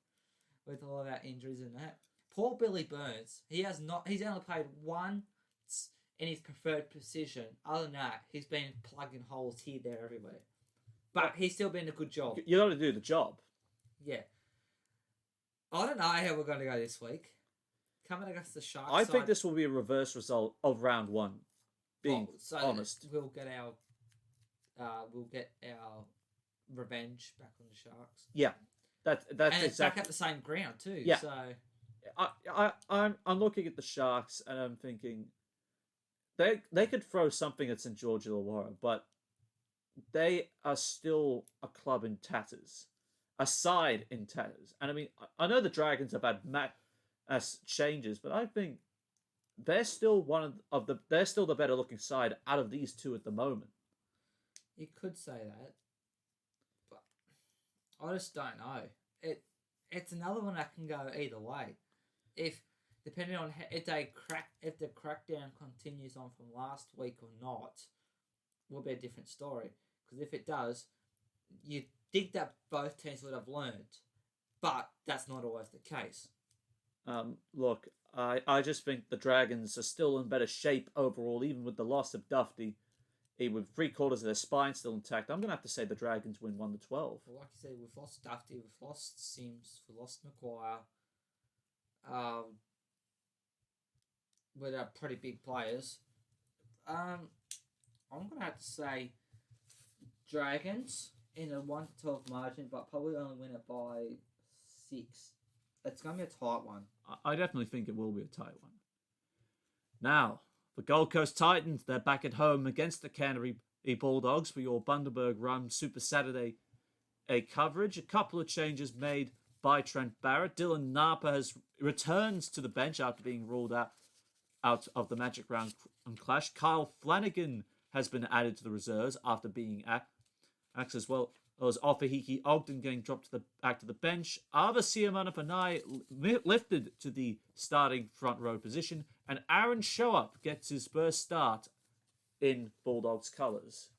with all of our injuries in that. Poor Billy Burns. He's only played once in his preferred position. Other than that, he's been plugging holes here, there, everywhere. But he's still been a good job. You got to do the job. Yeah. I don't know how we're going to go this week. Coming against the Sharks. I think this will be a reverse result of round one. Being honest, we'll get our revenge back on the Sharks. Yeah, that's and it's exactly back at the same ground too. Yeah. So I'm looking at the Sharks and I'm thinking they could throw something at St George Illawarra, but they are still a club in tatters, a side in tatters. And I mean, I know the Dragons have had changes, but I think they're still they're still the better looking side out of these two at the moment. You could say that, but I just don't know. It's another one that can go either way. Depending on if the crackdown continues on from last week or not, will be a different story. Because if it does, you think that both teams would have learned, but that's not always the case. Look, I just think the Dragons are still in better shape overall, even with the loss of Dufty. With 3/4 of their spine still intact, I'm going to have to say the Dragons win 1-12. Well, like you said, we've lost Dufty, we've lost Sims, we've lost Maguire. With our pretty big players. I'm going to have to say Dragons in a 1-12 margin, but probably only win it by 6. It's going to be a tight one. I definitely think it will be a tight one. Now, the Gold Coast Titans, they're back at home against the Canterbury Bulldogs for your Bundaberg Run Super Saturday coverage. A couple of changes made by Trent Barrett. Dylan Napa returns to the bench after being ruled out of the Magic Round clash. Kyle Flanagan has been added to the reserves after being axed, as well as Ofahiki Ogden getting dropped back to the bench. Ava Siamanapanai lifted to the starting front row position, and Aaron Show-Up gets his first start in Bulldogs colours.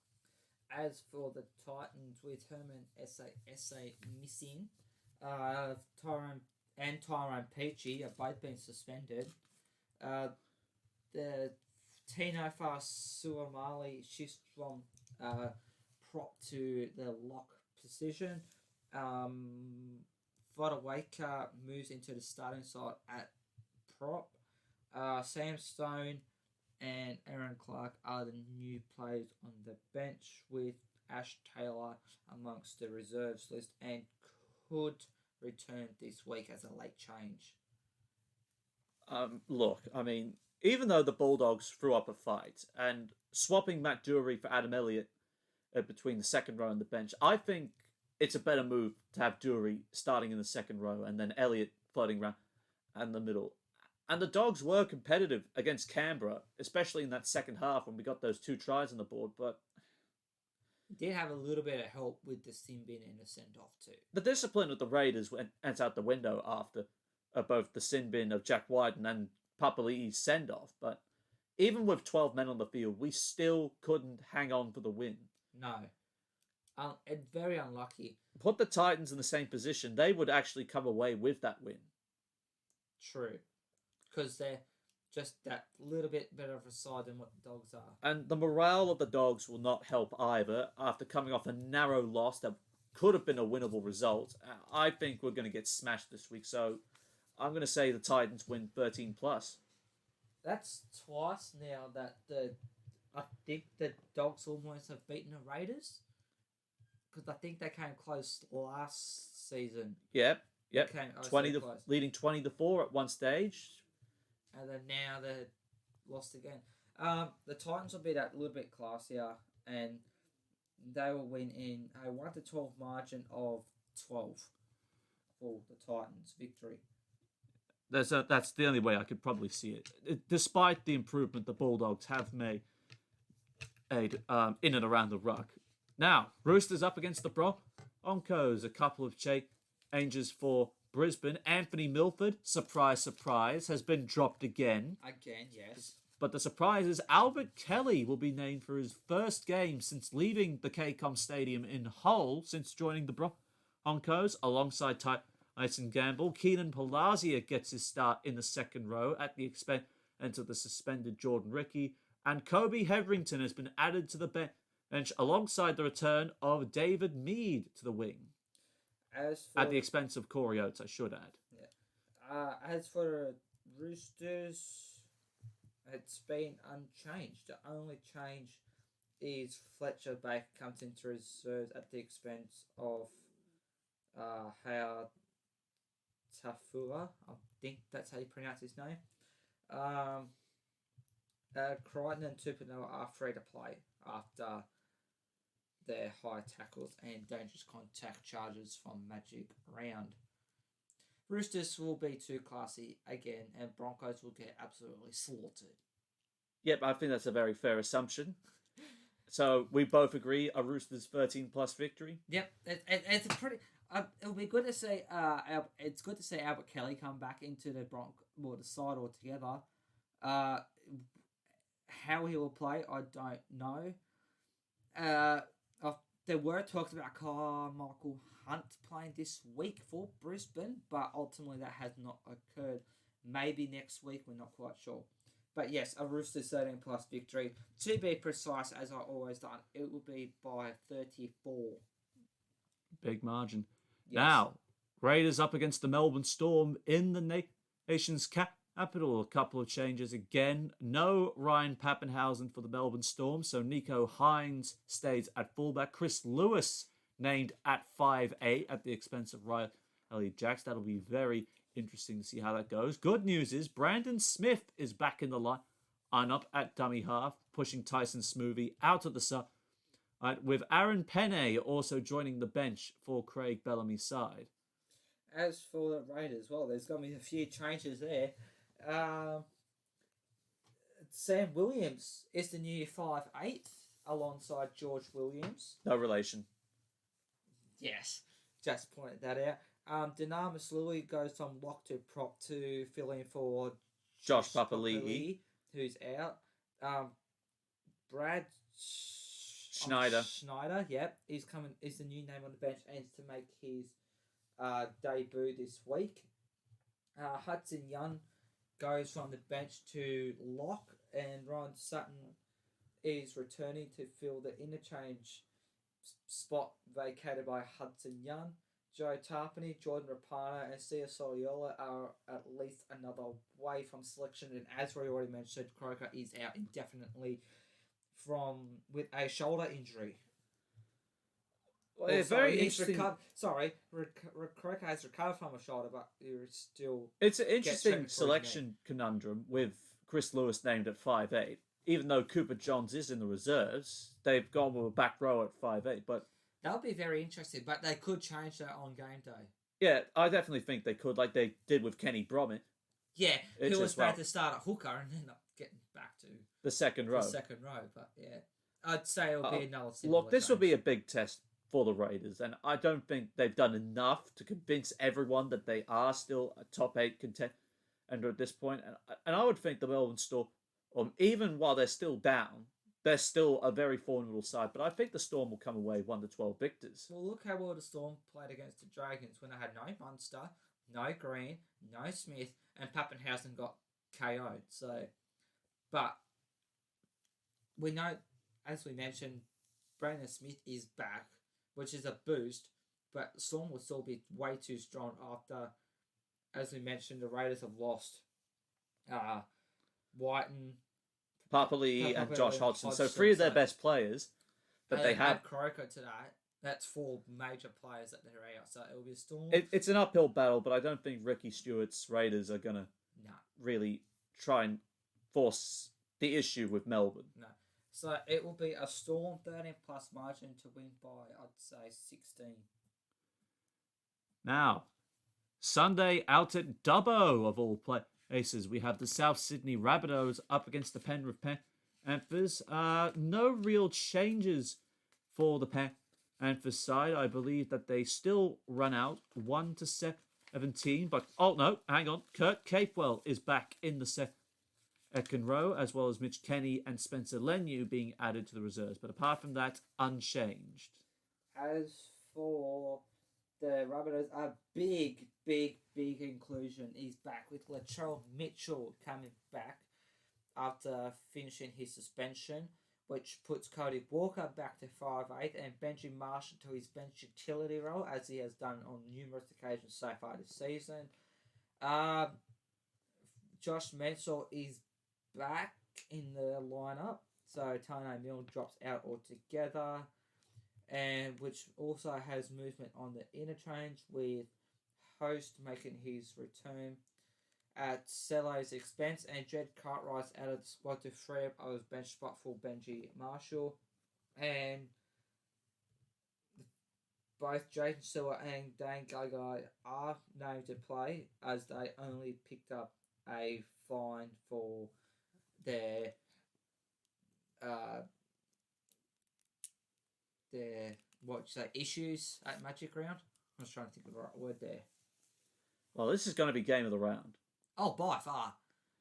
As for the Titans, with Herman SA missing, Tyrone Peachy have both been suspended. The Tino Fasuamali shifts from prop to the lock position. Vodawaka moves into the starting side at prop. Sam Stone and Aaron Clark are the new players on the bench, with Ash Taylor amongst the reserves list and could return this week as a late change. Look, I mean, even though the Bulldogs threw up a fight and swapping Matt Dury for Adam Elliott between the second row and the bench, I think it's a better move to have Dury starting in the second row and then Elliott floating around in the middle. And the Dogs were competitive against Canberra, especially in that second half when we got those 2 tries on the board, but did have a little bit of help with the sin bin and the send-off too. The discipline of the Raiders went out the window after both the sin bin of Jack Wyden and Papali'i's send-off, but even with 12 men on the field, we still couldn't hang on for the win. No. Very unlucky. Put the Titans in the same position, they would actually come away with that win. True. Because they're just that little bit better of a side than what the Dogs are. And the morale of the Dogs will not help either after coming off a narrow loss that could have been a winnable result. I think we're going to get smashed this week, so I'm going to say the Titans win 13+. That's twice now that I think the Dogs almost have beaten the Raiders. Because I think they came close last season. Yep. 20 to 4 at one stage. And then now they're lost again. The Titans will be that little bit classier, and they will win in a 1-12 margin of 12 for the Titans' victory. That's the only way I could probably see it. Despite the improvement the Bulldogs have made in and around the ruck. Now, Roosters up against the Broncos. A couple of changes for Brisbane. Anthony Milford, surprise, surprise, has been dropped again. Again, yes. But the surprise is Albert Kelly will be named for his first game since leaving the KCOM Stadium in Hull since joining the Broncos alongside Tyson Gamble. Keenan Palasia gets his start in the second row at the expense of the suspended Jordan Ricky. And Kobe Hetherington has been added to the bench alongside the return of David Mead to the wing. At the expense of Corey Oates, I should add. Yeah. As for the Roosters, it's been unchanged. The only change is Fletcher Baker comes into reserves at the expense of Howard Tafua. I think that's how you pronounce his name. Crichton and Tupino are free to play after their high tackles and dangerous contact charges from Magic round. Roosters will be too classy again, and Broncos will get absolutely slaughtered. Yep, I think that's a very fair assumption. So we both agree a Roosters 13+ victory. Yep, it's a pretty. It'll be good to see. It's good to see Albert Kelly come back into the the side altogether. How he will play, I don't know. There were talks about Michael Hunt playing this week for Brisbane, but ultimately that has not occurred. Maybe next week, we're not quite sure. But yes, a Roosters 13+ victory. To be precise, as I always done, it will be by 34. Big margin. Yes. Now, Raiders up against the Melbourne Storm in the nation's capital. A couple of changes again. No Ryan Pappenhausen for the Melbourne Storm, so Nico Hines stays at fullback. Chris Lewis named at 5'8" at the expense of Riley Jacks. That'll be very interesting to see how that goes. Good news is Brandon Smith is back in the lineup at dummy half, pushing Tyson Smoothy out of the side, with Aaron Penne also joining the bench for Craig Bellamy's side. As for the Raiders, well, there's going to be a few changes there. Sam Williams is the new 5'8" alongside George Williams. No relation. Yes, just pointed that out. Dynamis Louis goes from lock to prop to fill in for Josh Papali'i, who's out. Brad Schneider. Yep, is the new name on the bench and is to make his debut this week. Hudson Young goes from the bench to lock, and Ryan Sutton is returning to fill the interchange spot vacated by Hudson Young. Joe Tarpany, Jordan Rapana, and Sia Soliola are at least another way from selection. And as we already mentioned, Croker is out indefinitely with a shoulder injury. Well, very interesting. Croker has recovered from a shoulder, but he's still. It's an interesting selection conundrum with Chris Lewis named at 5'8". Even though Cooper Johns is in the reserves, they've gone with a back row at 5'8". But that would be very interesting, but they could change that on game day. Yeah, I definitely think they could, like they did with Kenny Bromwich. Yeah, who was about to start at hooker and end up getting back to the second row. But yeah, I'd say it'll be another similar Look, this change. will be a big test for the Raiders, and I don't think they've done enough to convince everyone that they are still a top 8 contender at this point. And I would think the Melbourne Storm, even while they're still down, they're still a very formidable side, but I think the Storm will come away 1-12 victors. Well, look how well the Storm played against the Dragons when they had no Munster, no Green, no Smith, and Pappenhausen got KO'd. So, but we know, as we mentioned, Brandon Smith is back, which is a boost, but the Storm will still be way too strong after, as we mentioned, the Raiders have lost Whiten, Papali'i and Josh Hodgson. So 3 of their best players that they have. Croker today. That's 4 major players that they're out. So it'll be a Storm. It's an uphill battle, but I don't think Ricky Stewart's Raiders are going to really try and force the issue with Melbourne. No. So it will be a Storm 13+ margin to win by, I'd say, 16. Now, Sunday out at Dubbo, of all places, we have the South Sydney Rabbitohs up against the Penrith Panthers. No real changes for the And for side, I believe that they still run out 1 to 17. But oh no, hang on. Kurt Capewell is back in the second row, as well as Mitch Kenny and Spencer Leniu being added to the reserves. But apart from that, unchanged. As for the Rabbitohs, a big inclusion is back with Latrell Mitchell coming back after finishing his suspension, which puts Cody Walker back to 5'8" and Benji Marshall to his bench utility role, as he has done on numerous occasions so far this season. Josh Mensel is back in the lineup, so Tane Milne drops out altogether, and which also has movement on the interchange with Host making his return at Cello's expense, and Jed Cartwright's out of the squad to free up of his bench spot for Benji Marshall. And both Jason Stewart and Dane Gagai are named to play, as they only picked up a fine for their issues at Magic Round. I was trying to think of the right word there. Well, this is going to be game of the round. Oh, by far.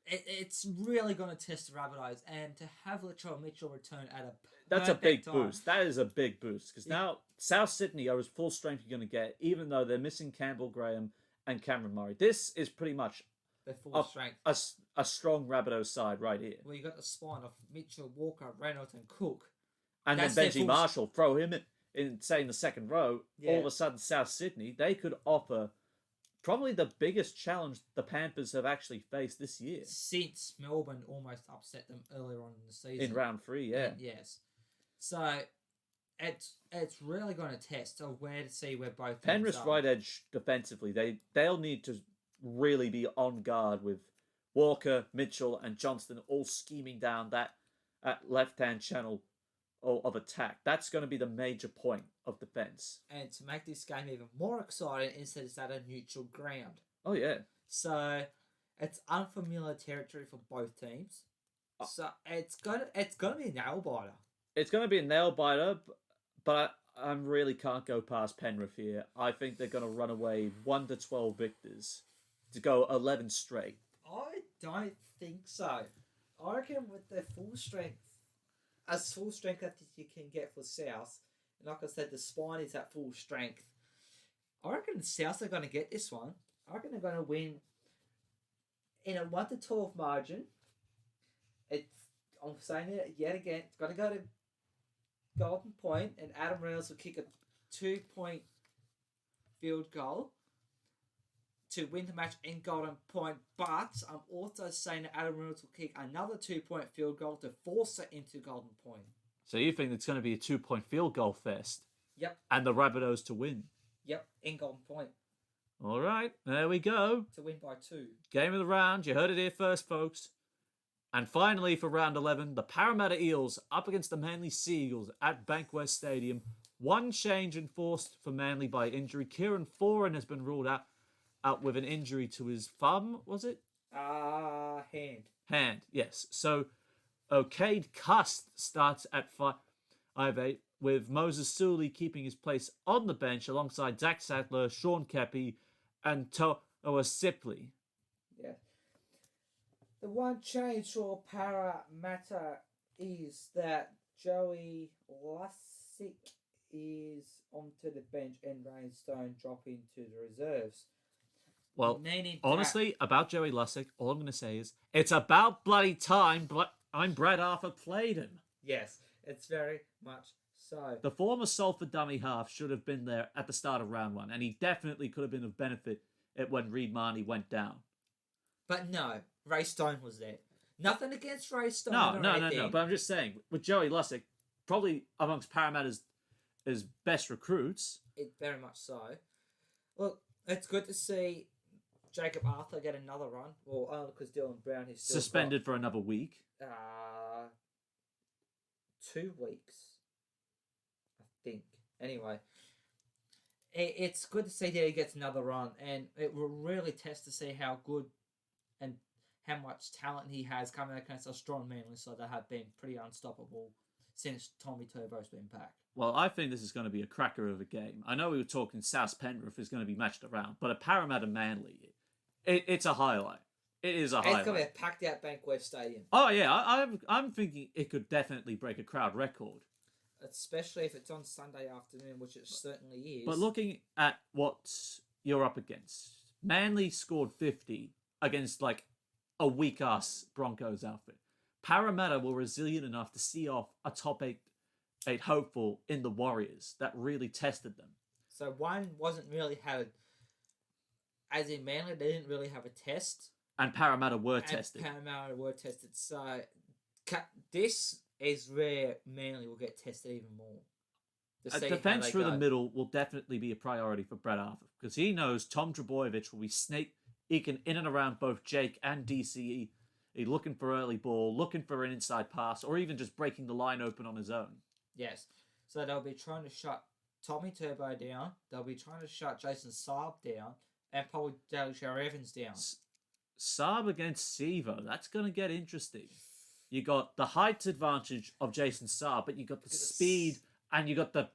It's really going to test the Rabbitohs, and to have Latrell Mitchell return at a That's a big time. boost. That is a big boost, because now South Sydney are as full strength you're going to get, even though they're missing Campbell Graham and Cameron Murray. This is pretty much their full strength. A strong Rabbitohs side right here. Well, you got the spine of Mitchell, Walker, Reynolds, and Cook. And then Benji Marshall, throw him in, say, in the second row. Yeah. All of a sudden, South Sydney, they could offer probably the biggest challenge the Panthers have actually faced this year. Since Melbourne almost upset them earlier on in the season. In round 3, yeah. Yes. So, it's really going to test where to see where both Penrith's teams are. right edge defensively, they'll need to really be on guard with Walker, Mitchell, and Johnston all scheming down that left-hand channel of attack. That's going to be the major point of defence. And to make this game even more exciting, instead it's at a neutral ground. Oh, yeah. So, it's unfamiliar territory for both teams. So, it's gonna be a nail-biter. It's going to be a nail-biter, but I really can't go past Penrith here. I think they're going to run away 1 to 12 victors to go 11 straight. I don't think so. I reckon with their full strength that you can get for South, and like I said, the spine is at full strength. I reckon the South are going to get this one. I reckon they're going to win in a 1 to 12 margin. I'm saying it yet again. It's going to go to Golden Point, and Adam Reynolds will kick a 2-point field goal to win the match in Golden Point. But I'm also saying that Adam Reynolds will kick another 2-point field goal to force it into Golden Point. So you think it's going to be a 2-point field goal fest? Yep. And the Rabbitohs to win? Yep, in Golden Point. All right, there we go. To win by 2. Game of the round. You heard it here first, folks. And finally, for round 11, the Parramatta Eels up against the Manly Seagulls at Bankwest Stadium. One change enforced for Manly by injury. Kieran Foran has been ruled out with an injury to his thumb, was it? Hand. Hand, yes. So, Cade Cust starts at 5'8", with Moses Suley keeping his place on the bench alongside Zach Sattler, Sean Kepi, and Toa Sipley. Yeah. The one change for Parramatta is that Joey Lussick is onto the bench and Rainstone dropping to the reserves. Well, honestly, about Joey Lussick, all I'm going to say is, it's about bloody time I'm Brad Arthur played him. Yes, it's very much so. The former Salford dummy half should have been there at the start of round 1, and he definitely could have been of benefit when Reid Marnie went down. But no, Ray Stone was there. Nothing against Ray Stone. No. But I'm just saying, with Joey Lussick, probably amongst Parramatta's best recruits. It very much so. Look, it's good to see Jacob Arthur get another run. Well, only because Dylan Brown is still suspended for another week. 2 weeks, I think. Anyway, it's good to see that he gets another run, and it will really test to see how good and how much talent he has coming against a strong Manly side that have been pretty unstoppable since Tommy Turbo's been back. Well, I think this is going to be a cracker of a game. I know we were talking South Penrith is going to be matched around, but a Parramatta Manly, it's a highlight. It is a highlight. It's going to be a packed out Bankwest Stadium. Oh yeah, I'm thinking it could definitely break a crowd record. Especially if it's on Sunday afternoon, which it certainly is. But looking at what you're up against, Manly scored 50 against like a weak ass Broncos outfit. Parramatta were resilient enough to see off a top eight hopeful in the Warriors that really tested them. So one wasn't really as in Manly, they didn't really have a test. And Parramatta were tested. So this is where Manly will get tested even more. Defence through the middle will definitely be a priority for Brett Arthur because he knows Tom Trbojevic will be sneaking in and around both Jake and DCE. He's looking for early ball, looking for an inside pass, or even just breaking the line open on his own. Yes. So they'll be trying to shut Tommy Turbo down. They'll be trying to shut Jason Saab down. And probably Delshire Evans down. Saab against Sivo. That's going to get interesting. You got the height advantage of Jason Saab, but you got the speed and you got the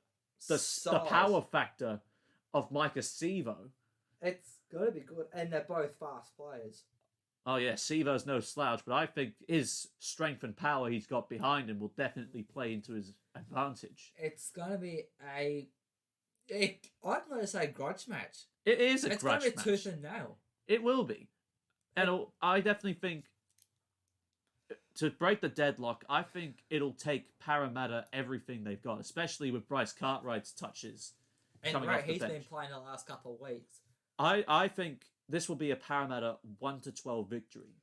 power factor of Micah Sivo. It's going to be good. And they're both fast players. Oh, yeah. Sivo's no slouch, but I think his strength and power he's got behind him will definitely play into his advantage. It's going to be I'm going to say grudge match. It is a grudge match. It's going to be tooth and nail. It will be. And I definitely think, to break the deadlock, I think it'll take Parramatta everything they've got, especially with Bryce Cartwright's touches. And he's been playing the last couple of weeks. I think this will be a Parramatta 1-12 victory.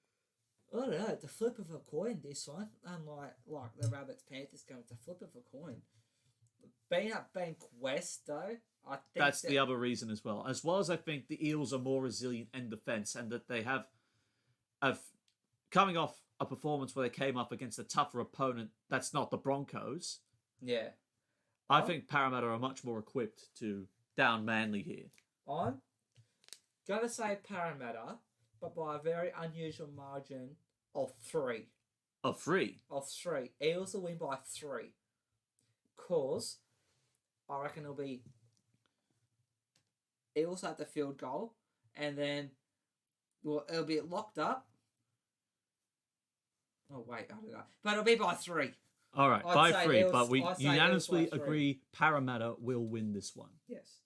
I don't know, the flip of a coin, this one. Unlike the Rabbits Panthers game, it's a flip of a coin. Being up Bankwest, though, I think that's the other reason as well. As well as I think the Eels are more resilient in defence and that they have coming off a performance where they came up against a tougher opponent that's not the Broncos. Yeah. I think Parramatta are much more equipped to down Manly here. I'm going to say Parramatta, but by a very unusual margin of 3. Of 3? Of 3. Eels will win by 3. Because I reckon it'll be Eels at the field goal, and then it'll be locked up. Oh, wait, I don't know. But it'll be by 3. All right, by 3. But we unanimously agree Parramatta will win this one. Yes.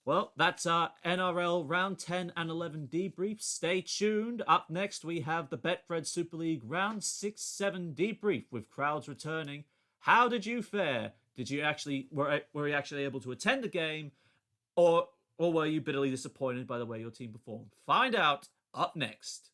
Well, that's our NRL Round 10 and 11 debrief. Stay tuned. Up next, we have the Betfred Super League Round 6-7 debrief with crowds returning. How did you fare? Did you were you actually able to attend the game, or were you bitterly disappointed by the way your team performed? Find out up next.